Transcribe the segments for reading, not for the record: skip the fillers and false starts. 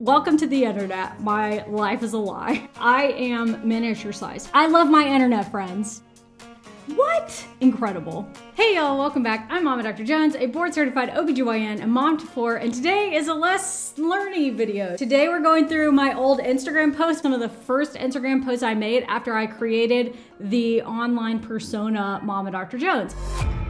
Welcome to the internet. My life is a lie. I am miniature sized. I love my internet friends. What? Incredible. Hey y'all, welcome back. I'm Mama Dr. Jones, a board certified OBGYN and mom to 4, and today is a less learny video. Today we're going through my old Instagram posts, some of the first Instagram posts I made after I created the online persona Mama Dr. Jones.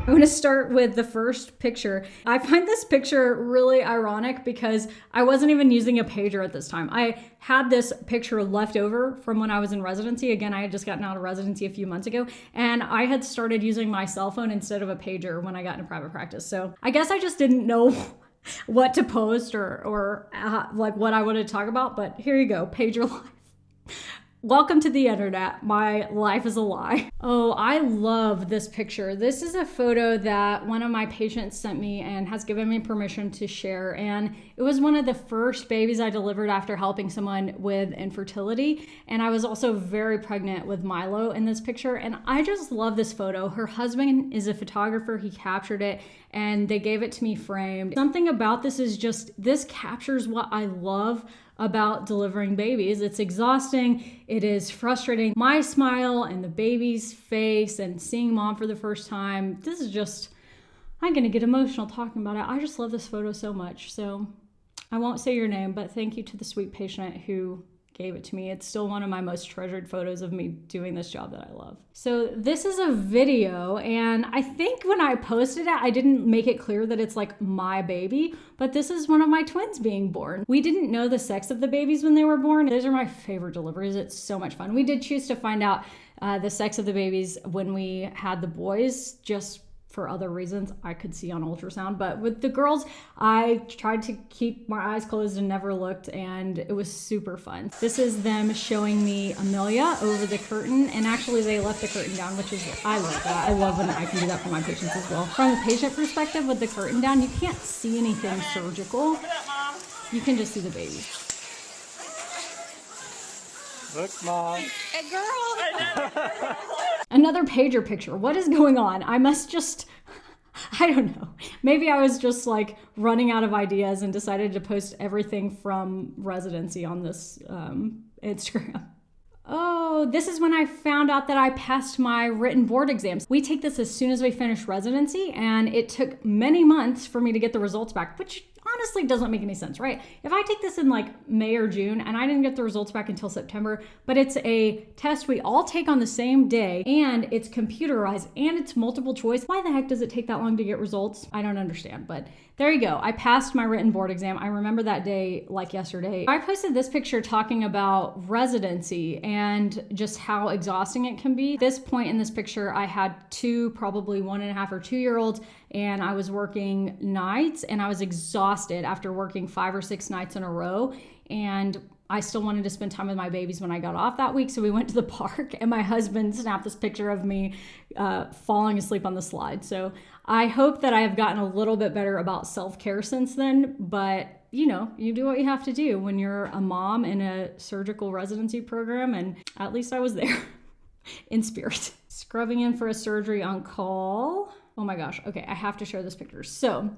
I'm gonna start with the first picture. I find this picture really ironic because I wasn't even using a pager at this time. I had this picture left over from when I was in residency. Again, I had just gotten out of residency a few months ago, and I had started using my cell phone instead of a pager when I got into private practice. So I guess I just didn't know what to post or like what I wanted to talk about, but here you go, pager life. Welcome to the internet. My life is a lie. Oh, I love this picture. This is a photo that one of my patients sent me and has given me permission to share. And it was one of the first babies I delivered after helping someone with infertility. And I was also very pregnant with Milo in this picture. And I just love this photo. Her husband is a photographer. He captured it and they gave it to me framed. Something about this is just, this captures what I love about delivering babies. It's exhausting. It is frustrating. My smile and the baby's face and seeing mom for the first time. This is just, I'm gonna get emotional talking about it. I just love this photo so much. So I won't say your name, but thank you to the sweet patient who gave it to me. It's still one of my most treasured photos of me doing this job that I love. So this is a video, and I think when I posted it, I didn't make it clear that it's like my baby, but this is one of my twins being born. We didn't know the sex of the babies when they were born. Those are my favorite deliveries. It's so much fun. We did choose to find out the sex of the babies when we had the boys, just for other reasons I could see on ultrasound. But with the girls, I tried to keep my eyes closed and never looked, and it was super fun. This is them showing me Amelia over the curtain, and actually they left the curtain down, which is, I love that. I love when I can do that for my patients as well. From the patient perspective, with the curtain down, you can't see anything surgical. You can just see the baby. Look, Mom. Hey, girl. Another pager picture. What is going on? I don't know. Maybe I was just like running out of ideas and decided to post everything from residency on this Instagram. Oh, this is when I found out that I passed my written board exams. We take this as soon as we finish residency, and it took many months for me to get the results back, which honestly doesn't make any sense, right? If I take this in like May or June and I didn't get the results back until September, but it's a test we all take on the same day and it's computerized and it's multiple choice, why the heck does it take that long to get results? I don't understand, but there you go. I passed my written board exam. I remember that day like yesterday. I posted this picture talking about residency and just how exhausting it can be. At this point in this picture, I had two, probably 1.5 or 2-year-olds, and I was working nights and I was exhausted after working 5 or 6 nights in a row. And I still wanted to spend time with my babies when I got off that week. So we went to the park and my husband snapped this picture of me falling asleep on the slide. So I hope that I have gotten a little bit better about self-care since then, but you know, you do what you have to do when you're a mom in a surgical residency program, and at least I was there in spirit. Scrubbing in for a surgery on call. Oh my gosh, okay, I have to share this picture. So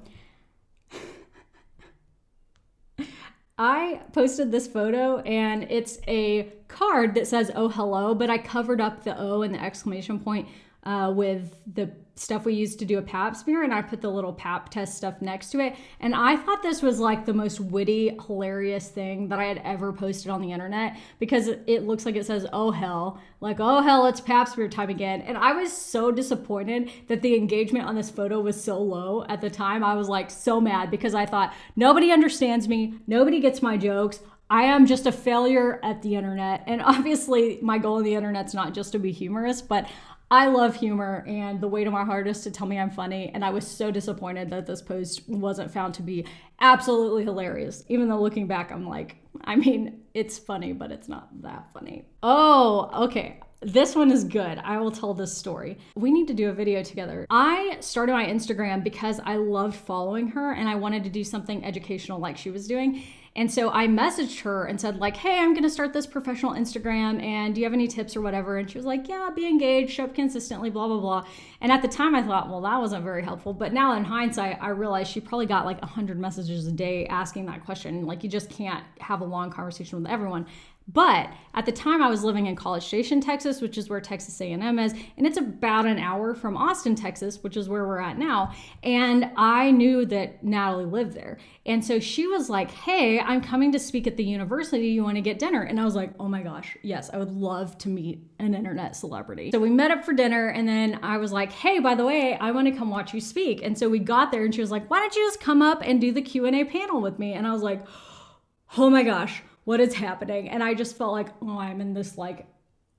I posted this photo and it's a card that says, oh, hello, but I covered up the O and the exclamation point with the stuff we used to do a pap smear, and I put the little pap test stuff next to it. And I thought this was like the most witty, hilarious thing that I had ever posted on the internet, because it looks like it says, oh hell, like, oh hell, it's pap smear time again. And I was so disappointed that the engagement on this photo was so low at the time. I was like so mad because I thought nobody understands me, nobody gets my jokes. I am just a failure at the internet. And obviously my goal on the internet's not just to be humorous, but I love humor, and the way to my heart is to tell me I'm funny. And I was so disappointed that this post wasn't found to be absolutely hilarious. Even though looking back, I'm like, I mean, it's funny, but it's not that funny. Oh, okay. This one is good. I will tell this story. We need to do a video together. I started my Instagram because I loved following her and I wanted to do something educational like she was doing. And so I messaged her and said like, hey, I'm gonna start this professional Instagram and do you have any tips or whatever? And she was like, yeah, be engaged, show up consistently, blah, blah, blah. And at the time I thought, well, that wasn't very helpful. But now in hindsight, I realized she probably got like 100 messages a day asking that question. Like you just can't have a long conversation with everyone. But at the time I was living in College Station, Texas, which is where Texas A&M is, and it's about an hour from Austin, Texas, which is where we're at now. And I knew that Natalie lived there. And so she was like, hey, I'm coming to speak at the university. You want to get dinner? And I was like, oh my gosh, yes, I would love to meet an internet celebrity. So we met up for dinner and then I was like, hey, by the way, I want to come watch you speak. And so we got there and she was like, why don't you just come up and do the Q&A panel with me? And I was like, oh my gosh, what is happening? And I just felt like, oh, I'm in this like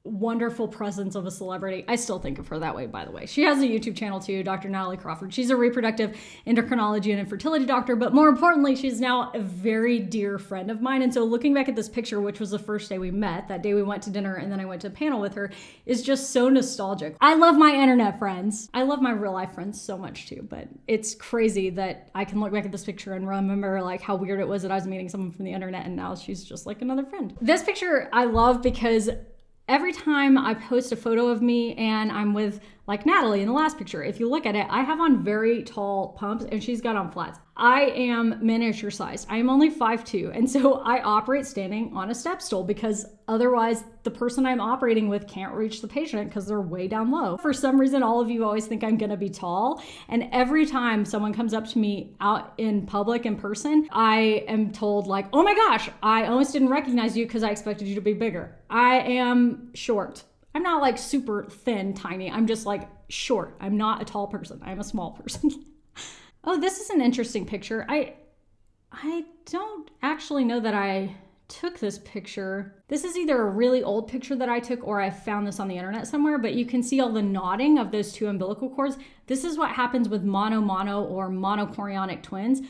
wonderful presence of a celebrity. I still think of her that way, by the way. She has a YouTube channel too, Dr. Natalie Crawford. She's a reproductive endocrinology and infertility doctor, but more importantly, she's now a very dear friend of mine. And so looking back at this picture, which was the first day we met, that day we went to dinner and then I went to a panel with her, is just so nostalgic. I love my internet friends. I love my real life friends so much too, but it's crazy that I can look back at this picture and remember like how weird it was that I was meeting someone from the internet and now she's just like another friend. This picture I love because every time I post a photo of me and I'm with like Natalie in the last picture, if you look at it, I have on very tall pumps and she's got on flats. I am miniature sized. I am only 5'2". And so I operate standing on a step stool because otherwise the person I'm operating with can't reach the patient because they're way down low. For some reason, all of you always think I'm gonna be tall. And every time someone comes up to me out in public in person, I am told like, oh my gosh, I almost didn't recognize you because I expected you to be bigger. I am short. I'm not like super thin, tiny. I'm just like short. I'm not a tall person. I'm a small person. Oh, this is an interesting picture. I don't actually know that I took this picture. This is either a really old picture that I took or I found this on the internet somewhere, but you can see all the knotting of those two umbilical cords. This is what happens with mono or monochorionic twins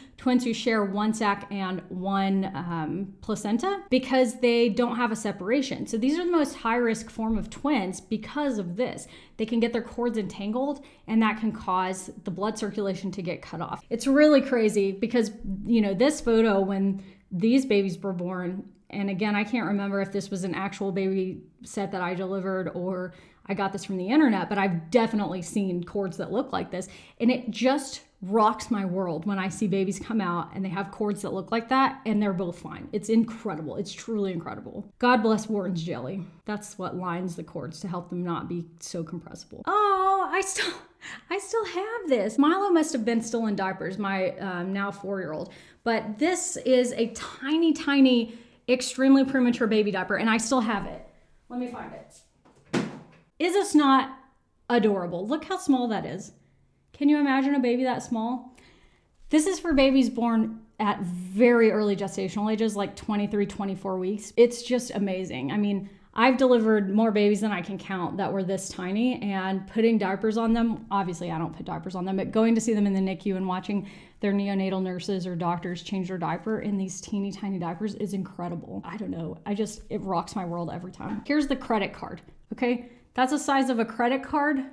who share one sac and one placenta because they don't have a separation. So these are the most high risk form of twins because of this. They can get their cords entangled and that can cause the blood circulation to get cut off. It's really crazy because, you know, this photo when these babies were born, and again, I can't remember if this was an actual baby set that I delivered or I got this from the internet, but I've definitely seen cords that look like this. And it just rocks my world when I see babies come out and they have cords that look like that and they're both fine. It's incredible. It's truly incredible. God bless Wharton's jelly. That's what lines the cords to help them not be so compressible. Oh, I still have this. Milo must have been still in diapers, my now 4-year-old. But this is a tiny, tiny, extremely premature baby diaper, and I still have it. Let me find it. Is this not adorable? Look how small that is. Can you imagine a baby that small? This is for babies born at very early gestational ages, like 23, 24 weeks. It's just amazing. I mean, I've delivered more babies than I can count that were this tiny, and putting diapers on them, obviously I don't put diapers on them, but going to see them in the NICU and watching their neonatal nurses or doctors change their diaper in these teeny tiny diapers is incredible. I don't know. It rocks my world every time. Here's the credit card, okay? That's the size of a credit card.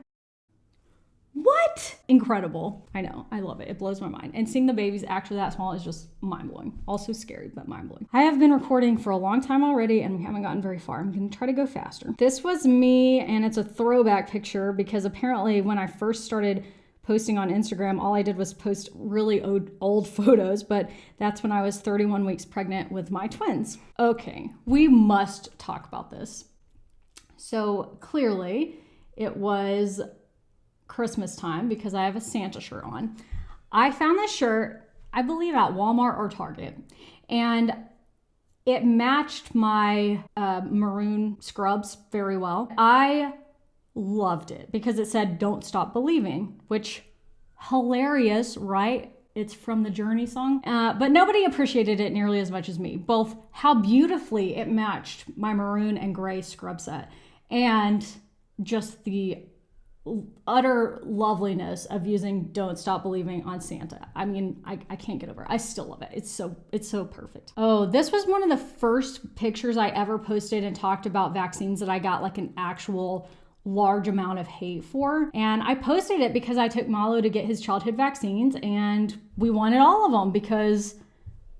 What? Incredible. I know. I love it. It blows my mind. And seeing the babies actually that small is just mind-blowing. Also scary, but mind-blowing. I have been recording for a long time already and we haven't gotten very far. I'm going to try to go faster. This was me, and it's a throwback picture because apparently when I first started posting on Instagram, all I did was post really old photos, but that's when I was 31 weeks pregnant with my twins. Okay, we must talk about this. So clearly it was Christmas time because I have a Santa shirt on. I found this shirt, I believe at Walmart or Target, and it matched my maroon scrubs very well. I loved it because it said, "Don't stop believing," which hilarious, right? It's from the Journey song, but nobody appreciated it nearly as much as me. Both how beautifully it matched my maroon and gray scrub set and just the utter loveliness of using Don't Stop Believing on Santa. I mean, I can't get over it. I still love it. It's so perfect. Oh, this was one of the first pictures I ever posted and talked about vaccines that I got like an actual large amount of hate for. And I posted it because I took Malo to get his childhood vaccines and we wanted all of them because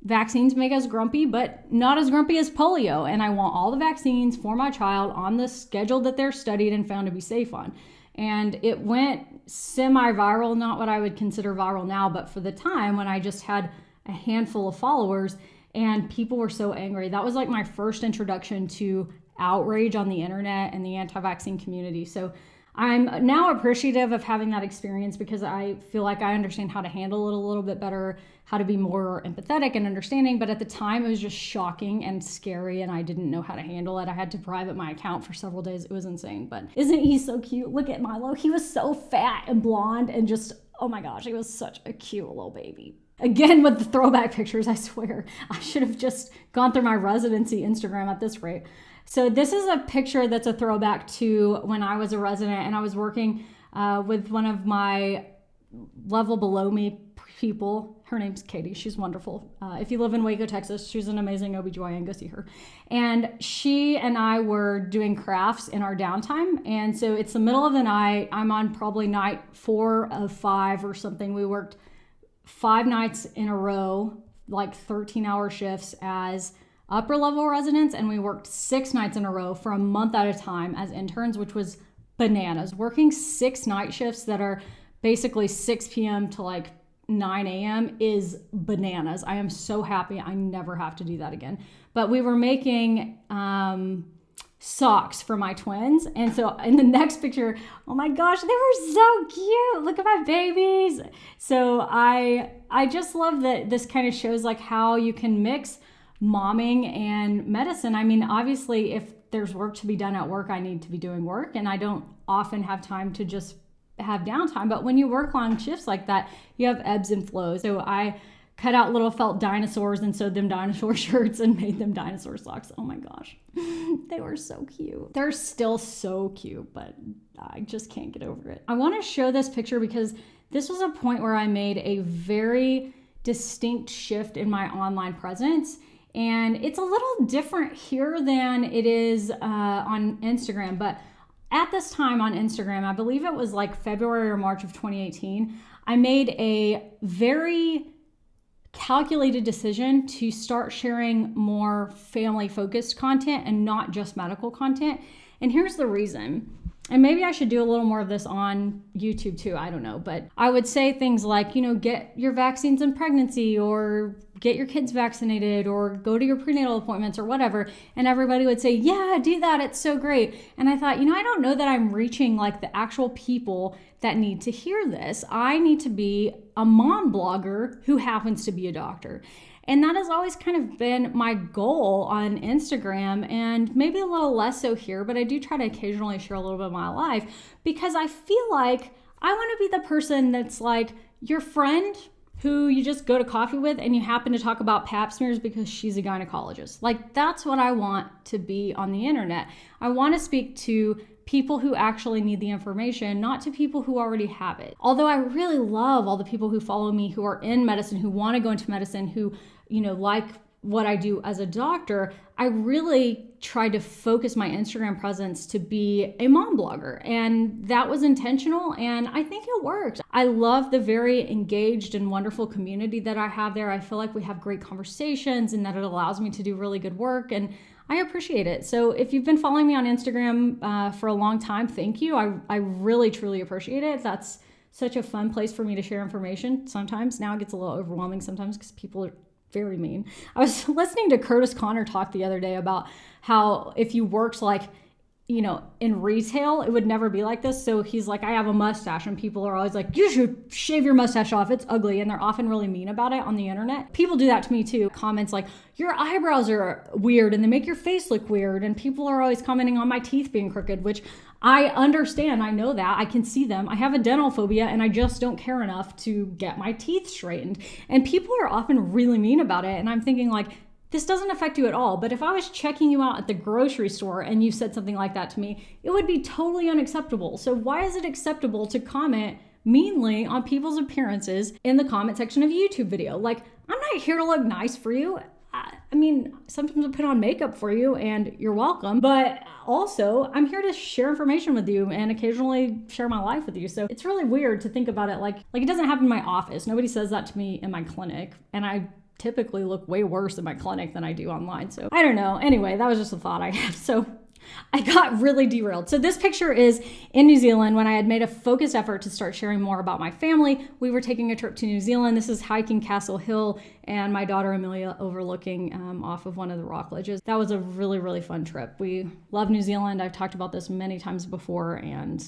vaccines make us grumpy, but not as grumpy as polio. And I want all the vaccines for my child on the schedule that they're studied and found to be safe on. And it went semi-viral, not what I would consider viral now, but for the time when I just had a handful of followers and people were so angry. That was like my first introduction to outrage on the internet and the anti-vaccine community. So I'm now appreciative of having that experience because I feel like I understand how to handle it a little bit better, how to be more empathetic and understanding. But at the time, it was just shocking and scary, and I didn't know how to handle it. I had to private my account for several days. It was insane. But isn't he so cute? Look at Milo. He was so fat and blonde and just, oh my gosh, he was such a cute little baby. Again, with the throwback pictures, I swear, I should have just gone through my residency Instagram at this rate. So this is a picture that's a throwback to when I was a resident and I was working with one of my level below me people. Her name's Katie. She's wonderful. If you live in Waco, Texas, she's an amazing OBGYN. Go see her. And she and I were doing crafts in our downtime. And so it's the middle of the night. I'm on probably night 4 of 5 or something. We worked 5 nights in a row, like 13-hour shifts as upper level residents, and we worked 6 nights in a row for a month at a time as interns, which was bananas. Working 6 night shifts that are basically 6 p.m. to like 9 a.m. is bananas. I am so happy I never have to do that again. But we were making socks for my twins. And so in the next picture, oh my gosh, they were so cute. Look at my babies. So I just love that this kind of shows like how you can mix momming and medicine. I mean, obviously, if there's work to be done at work, I need to be doing work, and I don't often have time to just have downtime. But when you work long shifts like that, you have ebbs and flows. So I cut out little felt dinosaurs and sewed them dinosaur shirts and made them dinosaur socks. Oh my gosh, they were so cute. They're still so cute, but I just can't get over it. I want to show this picture because this was a point where I made a very distinct shift in my online presence. And it's a little different here than it is on Instagram. But at this time on Instagram, I believe it was like February or March of 2018, I made a very calculated decision to start sharing more family-focused content and not just medical content. And here's the reason. And maybe I should do a little more of this on YouTube too, I don't know. But I would say things like, get your vaccines in pregnancy, or get your kids vaccinated, or go to your prenatal appointments or whatever. And everybody would say, yeah, do that. It's so great. And I thought, I don't know that I'm reaching like the actual people that need to hear this. I need to be a mom blogger who happens to be a doctor. And that has always kind of been my goal on Instagram, and maybe a little less so here, but I do try to occasionally share a little bit of my life because I feel like I want to be the person that's like your friend who you just go to coffee with and you happen to talk about pap smears because she's a gynecologist. Like, that's what I want to be on the internet. I want to speak to people who actually need the information, not to people who already have it. Although I really love all the people who follow me who are in medicine, who want to go into medicine, who, like what I do as a doctor, I really tried to focus my Instagram presence to be a mom blogger. And that was intentional, and I think it worked. I love the very engaged and wonderful community that I have there. I feel like we have great conversations and that it allows me to do really good work, and I appreciate it. So if you've been following me on Instagram for a long time, thank you. I really, truly appreciate it. That's such a fun place for me to share information. Sometimes now it gets a little overwhelming sometimes because people are very mean. I was listening to Curtis Connor talk the other day about how if you worked like, in retail, it would never be like this. So he's like, I have a mustache, and people are always like, you should shave your mustache off. It's ugly. And they're often really mean about it on the internet. People do that to me too. Comments like, your eyebrows are weird and they make your face look weird. And people are always commenting on my teeth being crooked, which I understand. I know that. I can see them. I have a dental phobia and I just don't care enough to get my teeth straightened. And people are often really mean about it. And I'm thinking like, this doesn't affect you at all. But if I was checking you out at the grocery store and you said something like that to me, it would be totally unacceptable. So why is it acceptable to comment meanly on people's appearances in the comment section of a YouTube video? Like, I'm not here to look nice for you. I mean, sometimes I put on makeup for you and you're welcome, but also I'm here to share information with you and occasionally share my life with you. So it's really weird to think about it like it doesn't happen in my office. Nobody says that to me in my clinic, and I typically look way worse in my clinic than I do online. So I don't know. Anyway, that was just a thought I had. So I got really derailed. So this picture is in New Zealand when I had made a focused effort to start sharing more about my family. We were taking a trip to New Zealand. This is hiking Castle Hill and my daughter Amelia overlooking off of one of the rock ledges. That was a really, really fun trip. We love New Zealand. I've talked about this many times before, and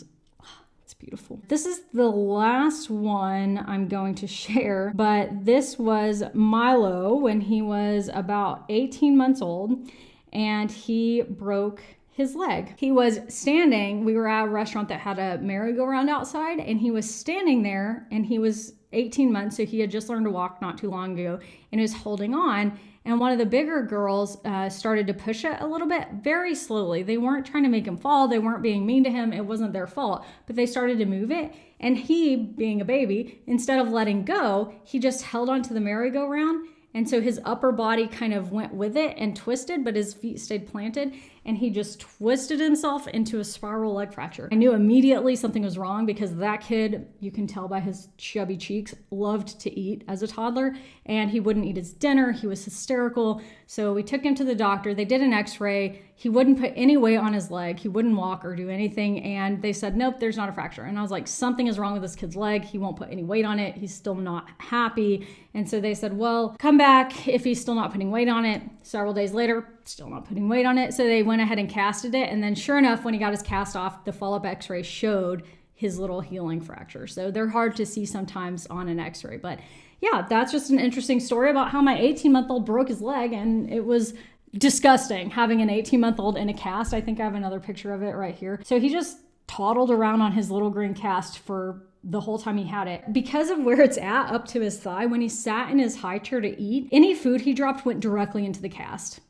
it's beautiful. This is the last one I'm going to share, but this was Milo when he was about 18 months old, and he broke his leg. He was standing, we were at a restaurant that had a merry-go-round outside, and he was standing there, and he was 18 months, so he had just learned to walk not too long ago, and he was holding on. And one of the bigger girls started to push it a little bit, very slowly. They weren't trying to make him fall. They weren't being mean to him. It wasn't their fault, but they started to move it. And he, being a baby, instead of letting go, he just held onto the merry-go-round. And so his upper body kind of went with it and twisted, but his feet stayed planted, and he just twisted himself into a spiral leg fracture. I knew immediately something was wrong because that kid, you can tell by his chubby cheeks, loved to eat as a toddler, and he wouldn't eat his dinner. He was hysterical. So we took him to the doctor. They did an x-ray. He wouldn't put any weight on his leg. He wouldn't walk or do anything. And they said, nope, there's not a fracture. And I was like, something is wrong with this kid's leg. He won't put any weight on it. He's still not happy. And so they said, well, come back if he's still not putting weight on it. Several days later, still not putting weight on it. So they went ahead and casted it. And then sure enough, when he got his cast off, the follow-up x-ray showed his little healing fracture. So they're hard to see sometimes on an x-ray. But yeah, that's just an interesting story about how my 18-month-old broke his leg, and it was disgusting having an 18-month-old in a cast. I think I have another picture of it right here. So he just toddled around on his little green cast for the whole time he had it. Because of where it's at up to his thigh, when he sat in his high chair to eat, any food he dropped went directly into the cast.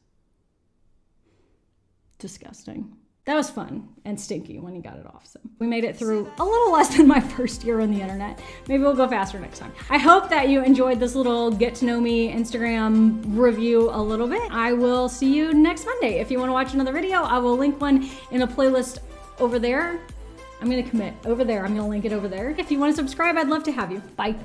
Disgusting. That was fun and stinky when he got it off. So we made it through a little less than my first year on the internet. Maybe we'll go faster next time. I hope that you enjoyed this little get to know me Instagram review a little bit. I will see you next Monday. If you want to watch another video, I will link one in a playlist over there. I'm going to commit over there. I'm going to link it over there. If you want to subscribe, I'd love to have you. Bye.